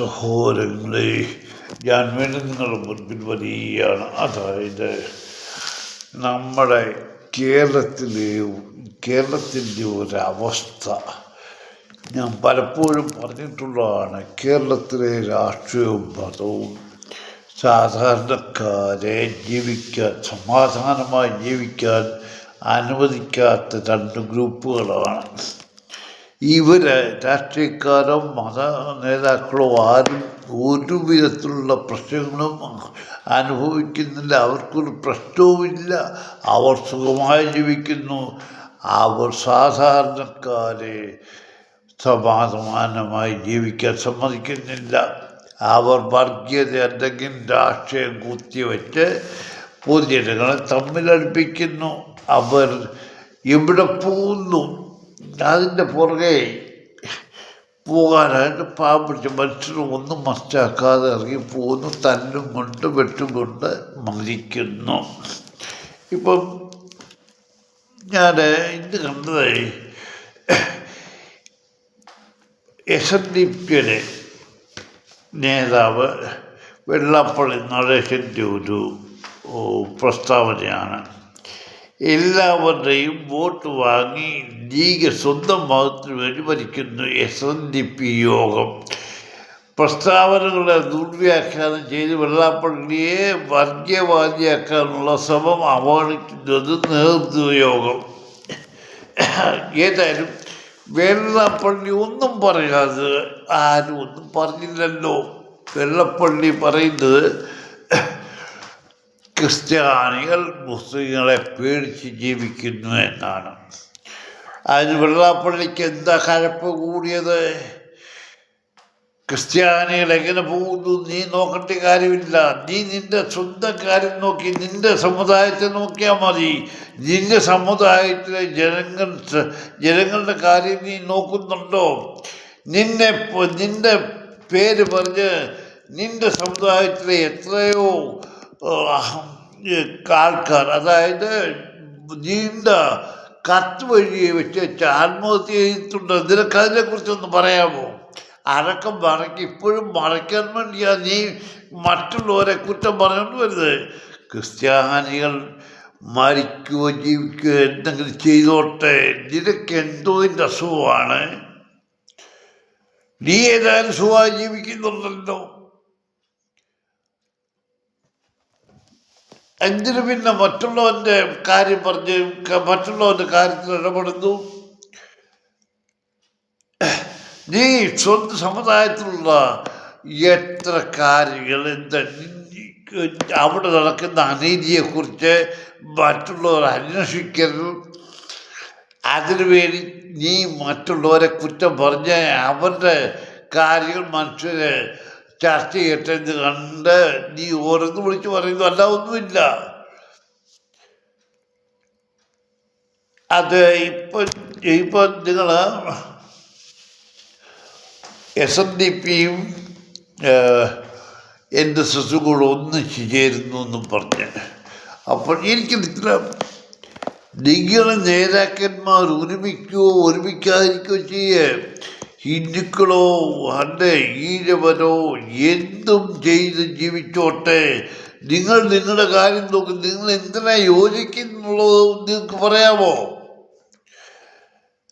സഹോദരങ്ങളെ, ഞാൻ വീണ്ടും നിങ്ങളുടെ മുൻപിൽ വരികയാണ്. അതായത് നമ്മുടെ കേരളത്തിൻ്റെ ഒരവസ്ഥ ഞാൻ പലപ്പോഴും പറഞ്ഞിട്ടുള്ളതാണ്. കേരളത്തിലെ രാഷ്ട്രീയവും മതവും സാധാരണക്കാരെ സമാധാനമായി ജീവിക്കാൻ അനുവദിക്കാത്ത രണ്ട് ഗ്രൂപ്പുകളാണ്. ഇവര് രാഷ്ട്രീയക്കാരോ മത നേതാക്കളോ ആരും ഒരു വിധത്തിലുള്ള പ്രശ്നങ്ങളും അനുഭവിക്കുന്നില്ല. അവർക്കൊരു പ്രശ്നവുമില്ല. അവർ സുഖമായി ജീവിക്കുന്നു. അവർ സാധാരണക്കാരെ സമാധാനമായി ജീവിക്കാൻ സമ്മതിക്കുന്നില്ല. അവർ വർഗീയത അല്ലെങ്കിൽ രാഷ്ട്രീയം കുത്തിവെച്ച് പൊതുജനങ്ങളെ തമ്മിലടുപ്പിക്കുന്നു. അവർ എവിടെ പോകുന്നു അതിൻ്റെ പുറകെ പോകാനായിട്ട് പാമ്പിടിച്ച മനുഷ്യരും ഒന്നും മനസ്സിലാക്കാതെ ഇറങ്ങിപ്പോകുന്നു. തല്ലും കൊണ്ട് വെട്ടുകൊണ്ട് മരിക്കുന്നു. ഇപ്പം ഞാൻ ഇന്ന് കണ്ടത് SNDPയുടെ നേതാവ് വെള്ളാപ്പള്ളി നടേശൻ്റെ ഒരു പ്രസ്താവനയാണ്. എല്ലാവരുടെയും വോട്ട് വാങ്ങി ലീഗ് സ്വന്തം ഭാഗത്തിന് വേണ്ടി ഭരിക്കുന്നു. SNDP യോഗം പ്രസ്താവനകളെ ദുർവ്യാഖ്യാനം ചെയ്ത് വെള്ളാപ്പള്ളിയെ വർഗീയവാദിയാക്കാനുള്ള ശ്രമം അവഗണിക്കുന്നത് നേതൃയോഗം. ഏതായാലും വെള്ളാപ്പള്ളി ഒന്നും പറയാതെ ആരും ഒന്നും പറഞ്ഞില്ലല്ലോ. വെള്ളാപ്പള്ളി പറയുന്നത് ക്രിസ്ത്യാനികൾ മുസ്ലിങ്ങളെ പേടിച്ച് ജീവിക്കുന്നു എന്നാണ്. അതിന് വെള്ളാപ്പള്ളിക്ക് എന്താ കഴപ്പ് കൂടിയത്? ക്രിസ്ത്യാനികൾ എങ്ങനെ പോകുന്നു നീ നോക്കേണ്ട കാര്യമില്ല. നീ നിന്റെ സ്വന്തം കാര്യം നോക്കി നിന്റെ സമുദായത്തെ നോക്കിയാൽ മതി. നിന്റെ സമുദായത്തിലെ ജനങ്ങളുടെ കാര്യം നീ നോക്കുന്നുണ്ടോ? നിന്റെ പേര് പറഞ്ഞ് നിന്റെ സമുദായത്തിലെ എത്രയോ ആൾക്കാർ, അതായത് നീണ്ട കത്ത് വഴി വെച്ച് ആത്മഹത്യ ചെയ്തിട്ടുണ്ട്. നിനക്ക് അതിനെക്കുറിച്ചൊന്ന് പറയാമോ? അടക്കം ഇപ്പോഴും മറയ്ക്കാൻ വേണ്ടിയാ നീ മറ്റുള്ളവരെ കുറ്റം പറഞ്ഞുകൊണ്ട് വരുന്നത്. ക്രിസ്ത്യാനികൾ മരിക്കുകയോ ജീവിക്കുകയോ എന്തെങ്കിലും ചെയ്തോട്ടെ, നിനക്ക് എന്തോ ഇതിൻ്റെ അസുഖമാണ്. നീ ഏതായാലും സുഖമായി ജീവിക്കുന്നുണ്ടല്ലോ. എന്തിനു പിന്നെ മറ്റുള്ളവൻ്റെ കാര്യം പറഞ്ഞ് മറ്റുള്ളവൻ്റെ കാര്യത്തിൽ ഇടപെടുന്നു? നീ സ്വന്തം സമുദായത്തിലുള്ള എത്ര കാര്യങ്ങൾ അവിടെ നടക്കുന്ന അനീതിയെക്കുറിച്ച് മറ്റുള്ളവർ അന്വേഷിക്കരുത്. അതിനുവേണ്ടി നീ മറ്റുള്ളവരെ കുറ്റം പറഞ്ഞ് അവരുടെ കാര്യങ്ങൾ മനുഷ്യരെ ചർച്ച ചെയ്യട്ടെന്ന് കണ്ട് നീ ഓരോന്ന് വിളിച്ച് പറയുന്നു. അല്ല, ഒന്നുമില്ല. അത് ഇപ്പം നിങ്ങൾ SNDPയും NSS കൂടെ ഒന്നിച്ച് ചേരുന്നു എന്നും പറഞ്ഞ്, അപ്പോൾ എനിക്ക് നിങ്ങൾ നേതാക്കന്മാർ ഒരുമിക്കാതിരിക്കുകയോ ചെയ്യേ. ഹിന്ദുക്കളോ ഈഴവനോ എന്തും ചെയ്ത് ജീവിച്ചോട്ടെ. നിങ്ങൾ നിങ്ങളുടെ കാര്യം നോക്കും. നിങ്ങൾ എന്തിനാ യോജിക്കുന്നുള്ളത് നിങ്ങൾക്ക് പറയാമോ?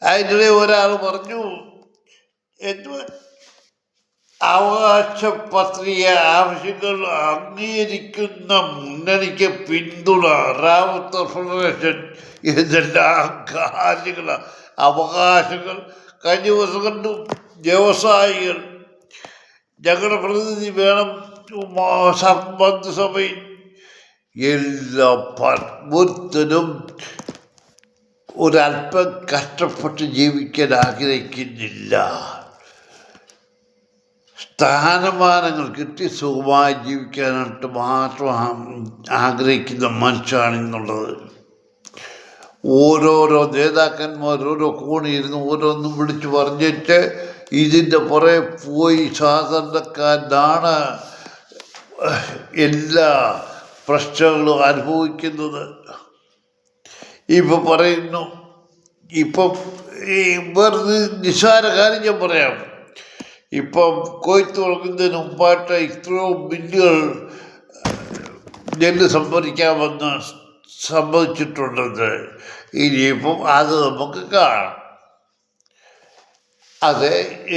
അതിനിടെ ഒരാൾ പറഞ്ഞു, അവകാശ പത്രിക ആവശ്യങ്ങൾ അംഗീകരിക്കുന്ന മുന്നണിക്ക് പിന്തുണ, റാവത്ത് ഫെഡറേഷൻ, ഇതെല്ലാം കാര്യങ്ങളാണ്. അവകാശങ്ങൾ കഴിഞ്ഞ ദിവസം കണ്ടു. വ്യവസായികൾ ഞങ്ങളുടെ പ്രതിനിധി വേണം മന്ത്രിസഭയിൽ. എല്ലാ ഒരുത്തരും ഒരല്പം കഷ്ടപ്പെട്ട് ജീവിക്കാൻ ആഗ്രഹിക്കുന്നില്ല. സ്ഥാനമാനങ്ങൾ കിട്ടി സുഖമായി ജീവിക്കാനായിട്ട് മാത്രം ആഗ്രഹിക്കുന്ന മനുഷ്യനാണെന്നുള്ളത്. ഓരോരോ നേതാക്കന്മാർ ഓരോ കോണിയിരുന്ന് ഓരോന്നും വിളിച്ചു പറഞ്ഞിട്ട് ഇതിൻ്റെ പുറകെ പോയി സാധാരണക്കാരനാണ് എല്ലാ പ്രശ്നങ്ങളും അനുഭവിക്കുന്നത്. ഇപ്പം പറയുന്നു, ഇപ്പം വെറുതെ നിസ്സാര കാര്യം ഞാൻ പറയാം. ഇപ്പം കൊയ്ത്ത് തുടങ്ങുന്നതിന് മുമ്പായിട്ട് ഇത്രയോ മില്ലുകൾ നെല്ല് സംഭരിക്കാമെന്ന് സമ്മതിച്ചിട്ടുണ്ടെന്ന് ഇനിയിപ്പം അത് നമുക്ക് കാണാം. അത്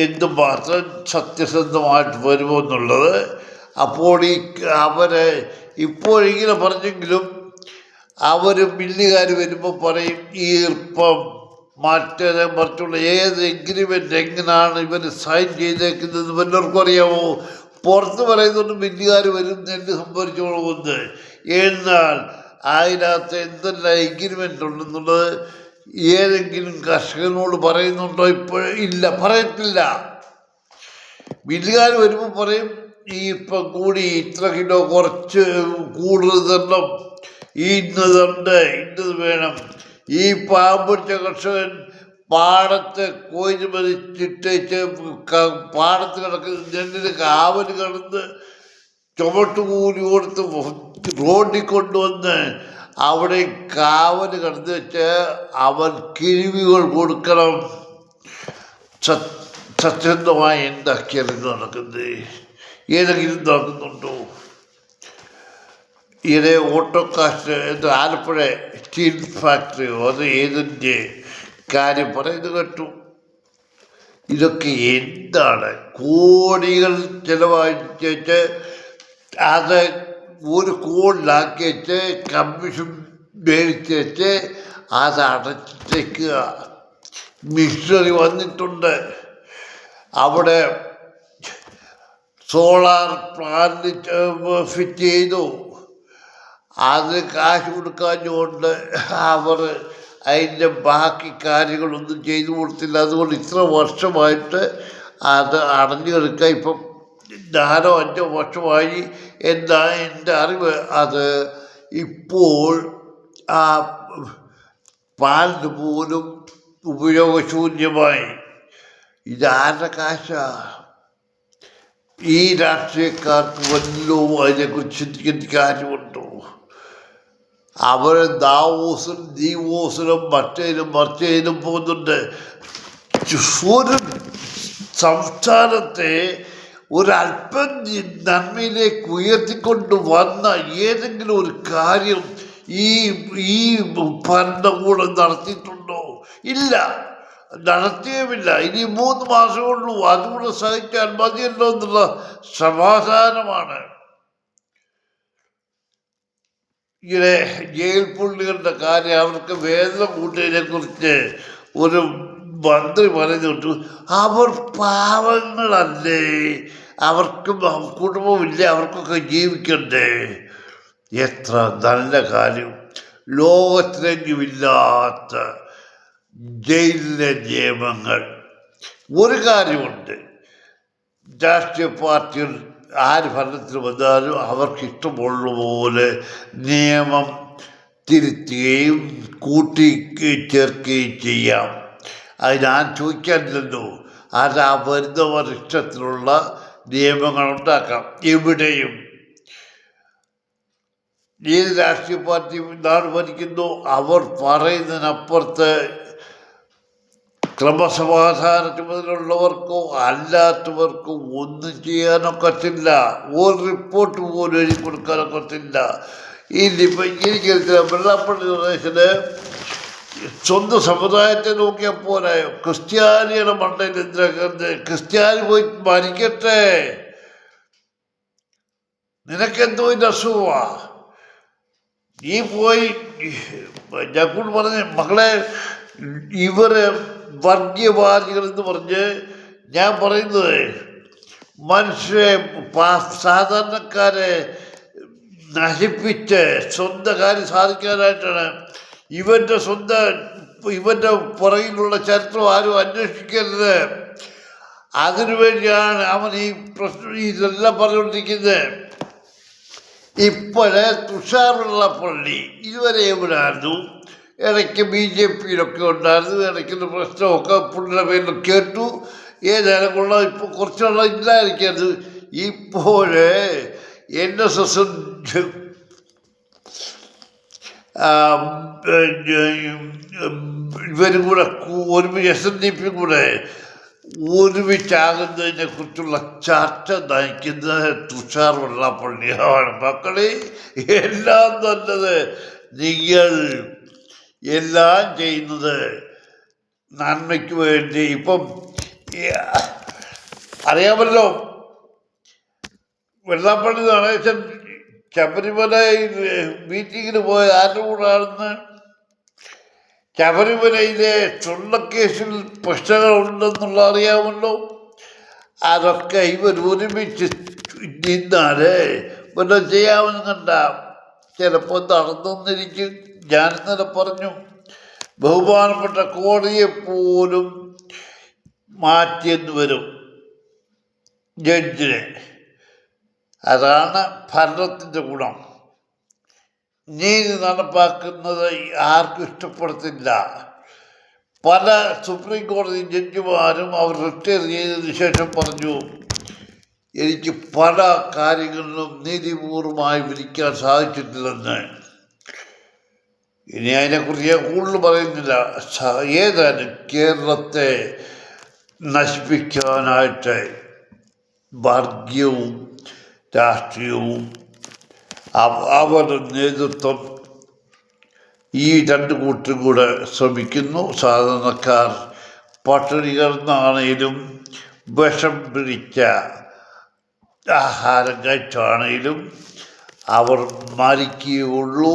എന്തുമാത്രം സത്യസന്ധമായിട്ട് വരുമെന്നുള്ളത്. അപ്പോൾ അവരെ ഇപ്പോഴിങ്ങനെ പറഞ്ഞെങ്കിലും അവർ മില്ലുകാർ വരുമ്പോൾ പറയും ഈർപ്പം മറ്റേത് മറ്റുള്ള ഏത് എഗ്രിമെൻ്റ് എങ്ങനെയാണ് ഇവർ സൈൻ ചെയ്തേക്കുന്നത് വല്ലവർക്കും അറിയാമോ? പുറത്ത് പറയുന്നുണ്ട് മില്ലുകാർ വരും നെല്ല് സംഭരിച്ചോളുമെന്ന്. എന്നാൽ അതിനകത്ത് എന്തെല്ലാം എഗ്രിമെൻ്റ് ഉണ്ടെന്നുള്ളത് ഏതെങ്കിലും കർഷകനോട് പറയുന്നുണ്ടോ? ഇല്ല, പറയത്തില്ല. മില്ലുകാർ വരുമ്പോൾ പറയും ഇപ്പം കൂടി ഇത്ര കിലോ കുറച്ച് കൂടുതൽ തരണം, ഇന്നതുണ്ട്, ഇന്നത് വേണം. ഈ പാവപ്പെട്ട കർഷകൻ പാടത്ത് കോഴി മതിച്ചിട്ടേച്ച് പാടത്ത് കിടക്കുന്ന നെല്ലിന് കാവൽ കിടന്ന് ചുമട്ടുകൂലി കൊടുത്ത് റോഡിൽ കൊണ്ടുവന്ന് അവിടെ കാവൽ കിടന്ന് വെച്ച് അവൻ കിഴിവുകൾ കൊടുക്കണം. സത്യസന്ധമായി എന്താക്കിയാലും നടക്കുന്നത്? ഏതെങ്കിലും നടക്കുന്നുണ്ടോ? ഇത് ഓട്ടോകാസ്റ്റ് എന്ന് ആലപ്പുഴ സ്റ്റീൽ ഫാക്ടറിയോ അത് ഏതിൻ്റെ കാര്യം പറയുന്നത് കേട്ടു. ഇതൊക്കെ എന്താണ്? കോടികൾ ചിലവഴിച്ച് അത് ഒരു കോളിലാക്കി വെച്ച് കമ്മീഷൻ മേടിച്ച് വെച്ച് അത് അടച്ചിട്ടേക്കുക. മിഷനറി വന്നിട്ടുണ്ട്, അവിടെ സോളാർ പ്ലാന്റ് ഫിറ്റ് ചെയ്തു. അത് കാശ് കൊടുക്കാഞ്ഞുകൊണ്ട് അവർ അതിൻ്റെ ബാക്കി കാര്യങ്ങളൊന്നും ചെയ്തു കൊടുത്തില്ല. അതുകൊണ്ട് ഇത്ര വർഷമായിട്ട് അത് അടഞ്ഞു കിടക്കുക. ഇപ്പം 4-5 വർഷമായി എന്നാണ് എൻ്റെ അറിവ്. അത് ഇപ്പോൾ ആ പാലിന് പോലും ഉപയോഗശൂന്യമായി. ഇതാരുടെ കാശാ? ഈ രാഷ്ട്രീയക്കാർക്ക് വല്ലതും അതിനെക്കുറിച്ച് ചിന്തിക്കുന്ന കാര്യമുണ്ടോ? അവർ ദീവോസിലും മറ്റേതിലും പോകുന്നുണ്ട്. ഒരു സംസ്ഥാനത്തെ ഒരല്പം നന്മയിലേക്ക് ഉയർത്തിക്കൊണ്ട് വന്ന ഏതെങ്കിലും ഒരു കാര്യം ഈ ഭരണകൂടം നടത്തിയിട്ടുണ്ടോ? ഇല്ല, നടത്തിയുമില്ല. ഇനി 3 മാസമുള്ളൂ, അതുകൂടെ സഹിച്ചാൽ മതിയല്ലോ എന്നുള്ള സമാധാനമാണ്. ഇങ്ങനെ ജയിൽ പുള്ളികളുടെ കാര്യം, അവർക്ക് വേതനം കൂട്ടിയതിനെ കുറിച്ച് ഒരു മന്ത്രി പറയുന്നുണ്ട്. അവർ പാവങ്ങളല്ലേ, അവർക്കും കുടുംബമില്ലേ, അവർക്കൊക്കെ ജീവിക്കണ്ടേ. എത്ര നല്ല കാര്യം! ലോകത്തിലെങ്ങുമില്ലാത്ത ജയിലിലെ നിയമങ്ങൾ. ഒരു കാര്യമുണ്ട്, രാഷ്ട്രീയ പാർട്ടികൾ ആര് ഭരണത്തിൽ വന്നാലും അവർക്ക് ഇഷ്ടമുള്ള പോലെ നിയമം തിരുത്തുകയും കൂട്ടിച്ചേർക്കുകയും ചെയ്യാം. അത് ഞാൻ ചോദിക്കാനില്ലല്ലോ. അത് ആ വരുന്നവർ ഇഷ്ടത്തിലുള്ള നിയമങ്ങൾ ഉണ്ടാക്കാം. എവിടെയും ഏത് രാഷ്ട്രീയ പാർട്ടി നാട് ഭരിക്കുന്നു അവർ പറയുന്നതിനപ്പുറത്ത് ക്രമസമാധാന ചുമതലയുള്ളവർക്കോ അല്ലാത്തവർക്കോ ഒന്നും ചെയ്യാനൊക്കത്തില്ല. ഒരു റിപ്പോർട്ട് പോലും എഴുതി കൊടുക്കാനൊക്കത്തില്ല. ഇനിയിപ്പോൾ എനിക്കറിയില്ല, വെള്ളാപ്പള്ളി പ്രദേശത്ത് സ്വന്തം സമുദായത്തെ നോക്കിയാൽ പോരായോ? ക്രിസ്ത്യാനിയുടെ മണ്ടയിൽ എന്തിനാ? ക്രിസ്ത്യാനി പോയി മരിക്കട്ടെ, നിനക്കെന്തോ ഇതിൻ്റെ അസുഖമാ? നീ പോയി ഞങ്ങൾ പറഞ്ഞ മക്കളെ, ഇവര് വർഗീയവാദികൾ എന്ന് പറഞ്ഞ് ഞാൻ പറയുന്നത് മനുഷ്യരെ സാധാരണക്കാരെ നശിപ്പിച്ച് സ്വന്തം കാര്യം സാധിക്കാനായിട്ടാണ്. ഇവൻ്റെ പുറകിലുള്ള ചരിത്രം ആരും അന്വേഷിക്കരുത്. അതിനുവേണ്ടിയാണ് അവൻ ഈ പ്രശ്നം ഇതെല്ലാം പറഞ്ഞുകൊണ്ടിരിക്കുന്നത്. ഇപ്പോഴേ തുഷാർ വെള്ളാപ്പള്ളി ഇതുവരെ എവിടെയായിരുന്നു? ഇടയ്ക്ക് BJPയിലൊക്കെ ഉണ്ടായിരുന്നു, ഇടയ്ക്കൊരു പ്രശ്നമൊക്കെ പുള്ളിയുടെ പേരിൽ കേട്ടു. ഏതായാലും കൊള്ള ഇപ്പോൾ കുറച്ചുള്ള ഇല്ലായിരിക്കരുത്. ഇപ്പോൾ NSS ഇവരും കൂടെ ഒരുമിച്ച് SNDP കൂടെ ഒരുമിച്ചാകുന്നതിനെ കുറിച്ചുള്ള ചർച്ച നയിക്കുന്നത് തുഷാർ വെള്ളാപ്പള്ളിയാണ്. മക്കളെ, എല്ലാം നല്ലത്. നിങ്ങൾ എല്ലാം ചെയ്യുന്നത് നന്മയ്ക്ക് വേണ്ടി. ഇപ്പം അറിയാമല്ലോ, വെള്ളാപ്പള്ളി നടേശൻ ശബരിമലയിൽ മീറ്റിങ്ങിന് പോയ ആരുടെ കൂടാണെന്ന്. ശബരിമലയിലെ സ്വർണ്ണക്കേസിൽ പ്രശ്നങ്ങളുണ്ടെന്നുള്ള അറിയാമല്ലോ. അതൊക്കെ ഇവർ ഒരുമിച്ച് നിന്നാലേ വല്ലതും ചെയ്യാമെന്ന് കണ്ട ചിലപ്പോൾ നടന്നിരിക്കും. ഞാനിന്നലെ പറഞ്ഞു, ബഹുമാനപ്പെട്ട കോടതിയെ പോലും മാറ്റിയെന്ന് വരും ജഡ്ജിനെ. അതാണ് ഭരണത്തിൻ്റെ ഗുണം. നീതി നടപ്പാക്കുന്നത് ആർക്കും ഇഷ്ടപ്പെടത്തില്ല. പല സുപ്രീം കോടതി ജഡ്ജിമാരും അവർ റിട്ടയർ ചെയ്തതിനു ശേഷം പറഞ്ഞു, എനിക്ക് പല കാര്യങ്ങളിലും നീതിപൂർവമായി വിധിക്കാൻ സാധിച്ചിട്ടില്ലെന്ന്. ഇനി അതിനെക്കുറിച്ച് ഞാൻ കൂടുതൽ പറയുന്നില്ല. ഏതായാലും കേരളത്തെ നശിപ്പിക്കാനായിട്ട് വർഗീയവും രാഷ്ട്രീയവും അവരുടെ നേതൃത്വം ഈ രണ്ട് കൂട്ടരും കൂടെ ശ്രമിക്കുന്നു. സാധാരണക്കാർ പട്ടിണി കിടന്നാണേലും വിഷം പിടിച്ച ആഹാരം കഴിച്ചാണേലും അവർ മരിക്കുകയുള്ളൂ.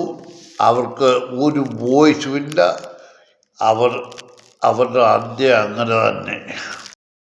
അവർക്ക് ഒരു വോയിസുമില്ല. അവരുടെ അന്ത്യം അങ്ങനെ തന്നെ.